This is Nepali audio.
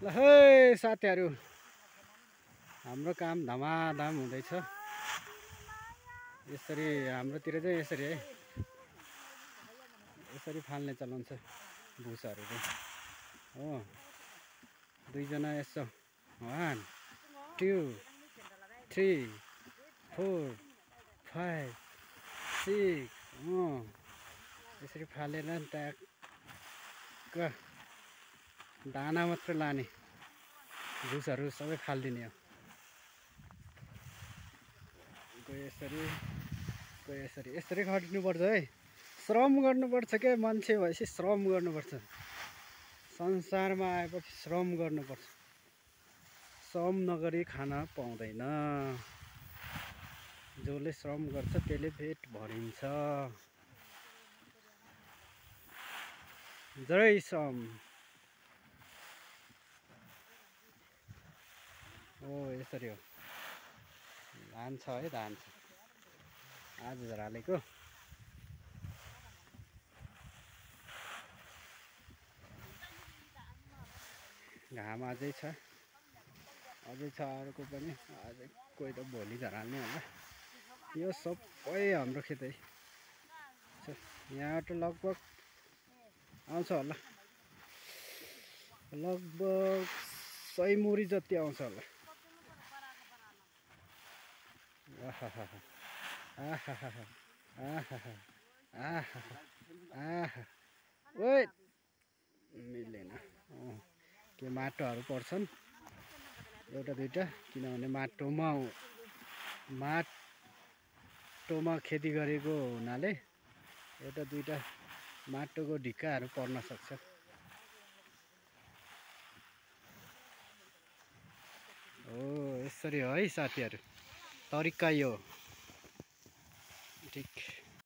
ल है साथीहरू, हाम्रो काम धमाधम हुँदैछ। यसरी हाम्रोतिर चाहिँ यसरी है, यसरी फाल्ने चलन छ भुसाहरू चाहिँ हो। दुईजना यसो 1 2 3 4 5 6 यसरी फालेर ट्याक्क दाना मात्र लाने, भुसहरू सबै फालिदिने हो। कोही यसरी कोही यसरी यसरी खट्नुपर्छ है। श्रम गर्नुपर्छ क्या, मान्छे भएपछि श्रम गर्नुपर्छ। संसारमा आएपछि श्रम गर्नुपर्छ। श्रम नगरी खान पाउँदैन। जसले श्रम गर्छ त्यसले पेट भरिन्छ। जय श्रम। यसरी हो। धान छ है, धान छ आज झरालेको। घाम अझै छ, अर्को पनि अझै कोही त भोलि झराल्ने होला। यो सबै हाम्रो खेतै छ। यहाँबाट लगभग आउँछ होला, लगभग 100 मुरी जति आउँछ होला। ओइ मिलेन। के माटोहरू पर्छन् एउटा दुईटा, किनभने माटोमा खेती गरेको हुनाले एउटा दुईटा माटोको ढिक्काहरू पर्न सक्छ। यसरी हो है साथीहरू, तरिका यो ठिक।